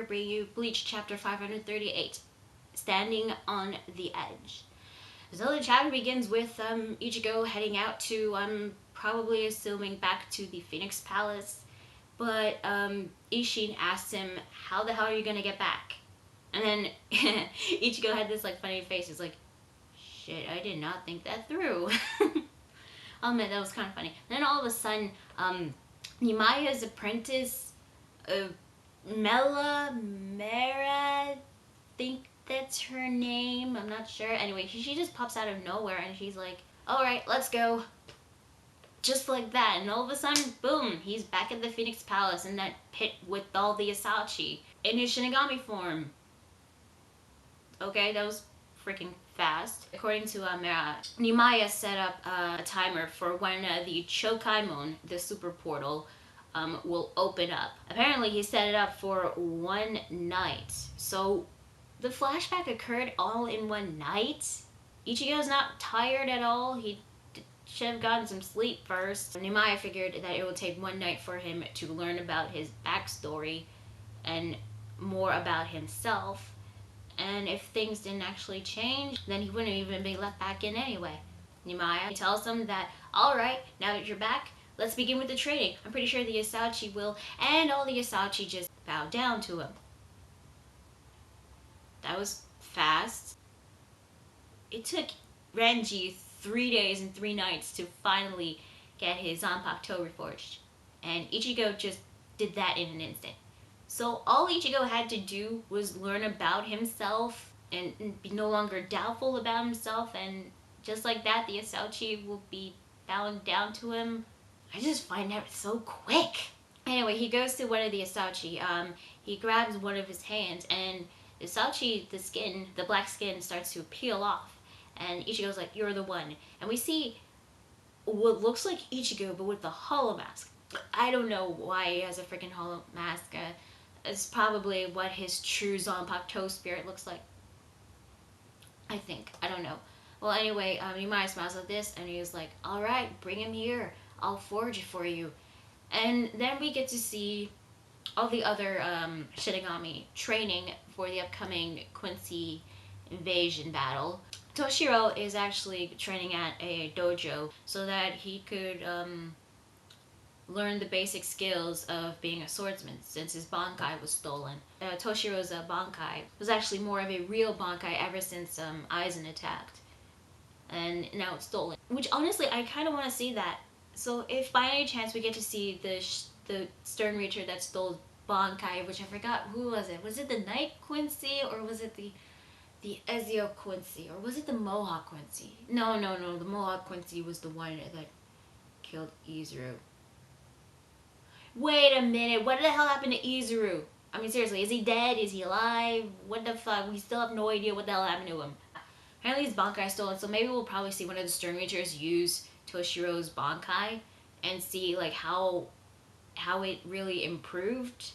here bringing you Bleach chapter 538, Standing on the Edge. So the chapter begins with Ichigo heading out to, probably assuming back to the Phoenix Palace, but Ishin asks him, how the hell are you gonna get back? And then Ichigo had this like funny face, he's like, shit, I did not think that through. I'll admit, that was kind of funny. And then all of a sudden, Nimaya's apprentice, Mera, I think that's her name, I'm not sure. Anyway, she just pops out of nowhere and she's like, alright, let's go. Just like that, and all of a sudden, boom, he's back at the Phoenix Palace in that pit with all the asauchi in his Shinigami form. Okay, that was freaking fast. According to Mera, Nimaya set up a timer for when the Chokaimon, the super portal, will open up. Apparently he set it up for one night. So the flashback occurred all in one night? Ichigo's not tired at all. He should have gotten some sleep first. Nimaya figured that it would take one night for him to learn about his backstory and more about himself. And if things didn't actually change, then he wouldn't even be let back in anyway. Nimaya tells him that, alright, now that you're back, let's begin with the training. I'm pretty sure the asauchi will, and all the asauchi just bow down to him. That was fast. It took Renji 3 days and 3 nights to finally get his Zanpakuto reforged. And Ichigo just did that in an instant. So all Ichigo had to do was learn about himself and be no longer doubtful about himself, and just like that, the asauchi will be bowing down to him. I just find that so quick. Anyway, he goes to one of the asauchi. He grabs one of his hands, and the asauchi, the skin, the black skin, starts to peel off. And Ichigo's like, you're the one. And we see what looks like Ichigo, but with the hollow mask. I don't know why he has a freaking hollow mask. It's probably what his true Zanpakuto spirit looks like. I think. I don't know. Well, anyway, Nimaya smiles at this, and he's like, alright, bring him here. I'll forge it for you. And then we get to see all the other Shinigami training for the upcoming Quincy invasion battle. Toshiro is actually training at a dojo so that he could learn the basic skills of being a swordsman, since his bankai was stolen. Toshiro's bankai was actually more of a real bankai ever since Aizen attacked, and now it's stolen. Which honestly, I kind of want to see that. So if by any chance we get to see the Stern Reacher that stole bankai, which I forgot, who was it? Was it the Night Quincy, or was it the Ezio Quincy, or was it the Mohawk Quincy? No, the Mohawk Quincy was the one that killed Izuru. Wait a minute, what the hell happened to Izuru? I mean, seriously, is he dead? Is he alive? What the fuck? We still have no idea what the hell happened to him. Apparently his bankai is stolen, so maybe we'll probably see one of the Stern Reachers use Toshiro's bankai and see like how it really improved.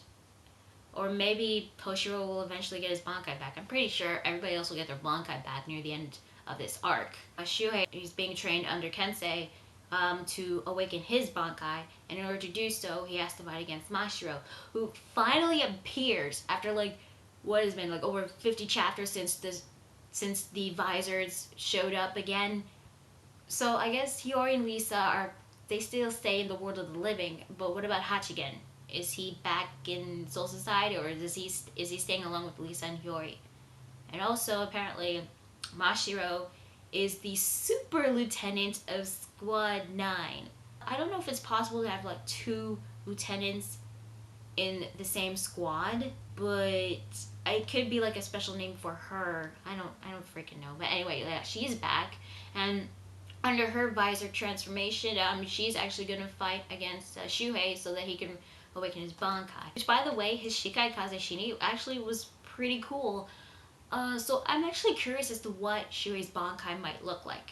Or maybe Toshiro will eventually get his bankai back. I'm pretty sure everybody else will get their bankai back near the end of this arc. Shuuhei is being trained under Kensei to awaken his bankai, and in order to do so, he has to fight against Mashiro, who finally appears after like what has been like over 50 chapters since the Visors showed up again. So I guess Hiyori and Lisa they still stay in the world of the living, but what about Hachigen? Is he back in Soul Society, or is he staying along with Lisa and Hiyori? And also apparently Mashiro is the super lieutenant of Squad 9. I don't know if it's possible to have like 2 lieutenants in the same squad, but it could be like a special name for her. I don't freaking know. But anyway, yeah, she's back, and under her visor transformation, she's actually gonna fight against Shuuhei so that he can awaken his bankai. Which, by the way, his Shikai Kaze Shini actually was pretty cool. So I'm actually curious as to what Shuuhei's bankai might look like.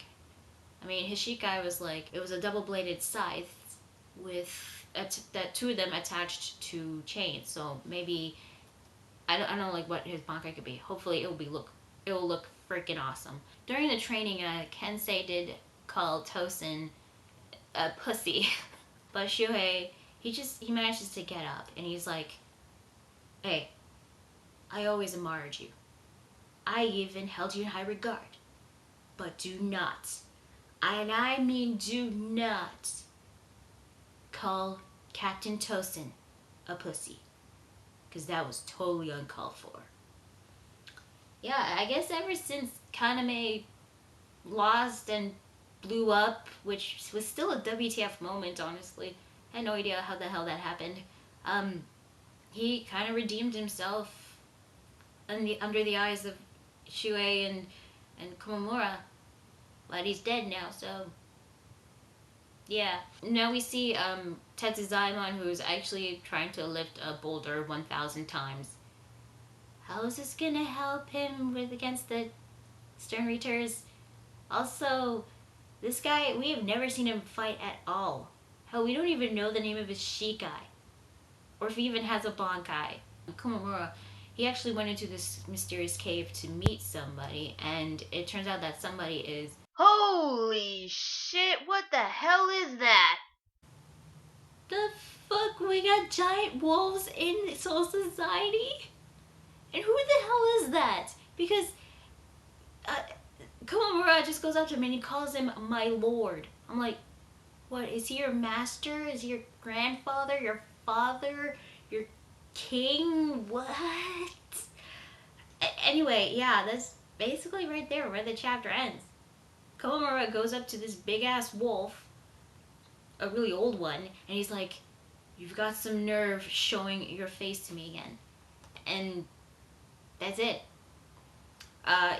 I mean, his Shikai was like, it was a double-bladed scythe with that 2 of them attached to chains. So maybe I don't know like what his bankai could be. Hopefully it will look freaking awesome. During the training, Kensei did call Tosin a pussy, but Shuuhei, he manages to get up and he's like, hey, I always admired you. I even held you in high regard. But do not, and I mean do not, call Captain Tosin a pussy. Because that was totally uncalled for. Yeah, I guess ever since Kaname lost and blew up, which was still a WTF moment, honestly. I had no idea how the hell that happened. Um, he kind of redeemed himself under the eyes of Shuuhei and Komummura, but he's dead now, so yeah. Now we see Tetsuzaimon, who's actually trying to lift a boulder 1,000 times. How is this gonna help him with against the Stern Reachers? Also, this guy, we have never seen him fight at all. Hell, we don't even know the name of his Shikai. Or if he even has a bankai. Komummura, he actually went into this mysterious cave to meet somebody, and it turns out that somebody is... Holy shit, what the hell is that? The fuck? We got giant wolves in Soul Society? And who the hell is that? Because Komummura just goes up to him and he calls him my lord. I'm like, what? Is he your master? Is he your grandfather? Your father? Your king? What? Anyway, yeah, that's basically right there where the chapter ends. Komummura goes up to this big ass wolf, a really old one, and he's like, you've got some nerve showing your face to me again. And that's it.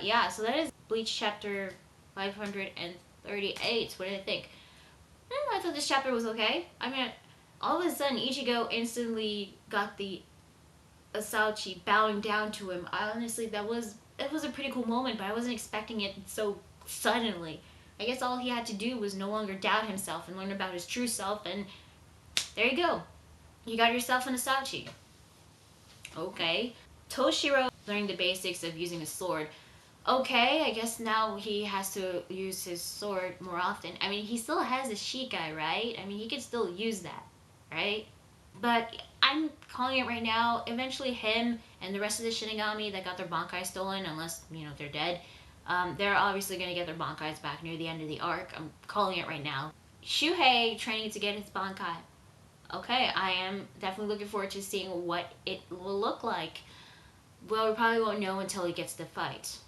Yeah, so that is Bleach chapter 538. What did I think? I thought this chapter was okay. I mean, all of a sudden Ichigo instantly got the asauchi bowing down to him. Honestly, that was a pretty cool moment, but I wasn't expecting it so suddenly. I guess all he had to do was no longer doubt himself and learn about his true self, and there you go. You got yourself an asauchi. Okay. Toshiro learning the basics of using a sword. Okay, I guess now he has to use his sword more often. I mean, he still has a Shikai, right? I mean, he can still use that, right? But I'm calling it right now. Eventually, him and the rest of the Shinigami that got their bankai stolen, unless, they're dead, they're obviously going to get their bankais back near the end of the arc. I'm calling it right now. Shuuhei training to get his bankai. Okay, I am definitely looking forward to seeing what it will look like. Well, we probably won't know until he gets to the fight.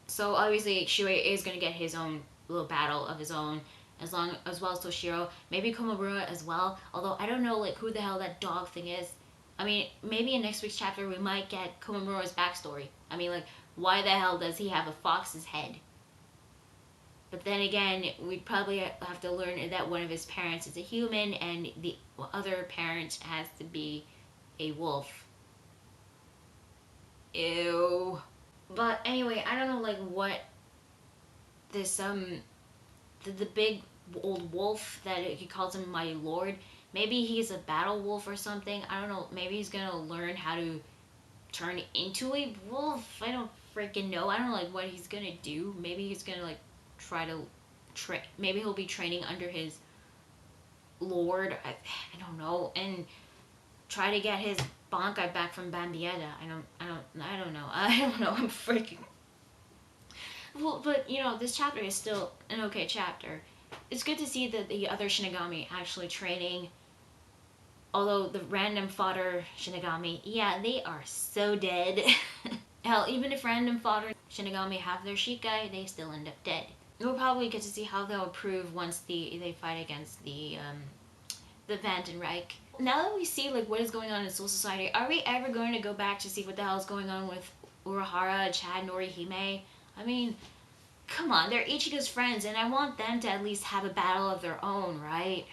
So obviously Shuuhei is going to get his own little battle of his own, as well as Toshiro, maybe Komummura as well, although I don't know who the hell that dog thing is. I mean, maybe in next week's chapter we might get Komummura's backstory. I mean, why the hell does he have a fox's head? But then again, we'd probably have to learn that one of his parents is a human and the other parent has to be a wolf. Ew. But anyway, I don't know what this the big old wolf that he calls him my lord. Maybe he's a battle wolf or something. I don't know. Maybe he's gonna learn how to turn into a wolf. I don't freaking know. I don't know what he's gonna do. Maybe he's gonna try to maybe he'll be training under his lord. I don't know, and try to get his bankai back from Bambietta. I don't know. I'm freaking... Well, but this chapter is still an okay chapter. It's good to see that the other Shinigami actually training. Although the random fodder Shinigami, yeah, they are so dead. Hell, even if random fodder Shinigami have their Shikai, they still end up dead. We'll probably get to see how they'll improve once they fight against the Vandenreich. Now that we see what is going on in Soul Society, are we ever going to go back to see what the hell is going on with Urahara, Chad, Norihime? I mean, come on, they're Ichigo's friends, and I want them to at least have a battle of their own, right?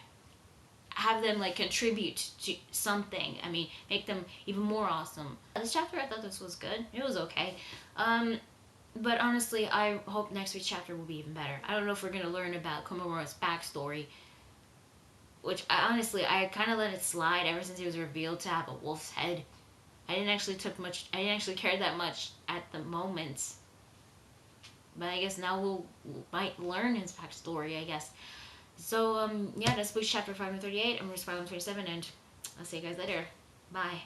Have them contribute to something. I mean, make them even more awesome. This chapter, I thought this was good. It was okay. But honestly, I hope next week's chapter will be even better. I don't know if we're gonna learn about Komummura's backstory, which I kind of let it slide ever since he was revealed to have a wolf's head. I didn't actually care that much at the moment. But I guess now we might learn his backstory, I guess. So, yeah, that's Bleach chapter 538. I'm Risk 527, and I'll see you guys later. Bye.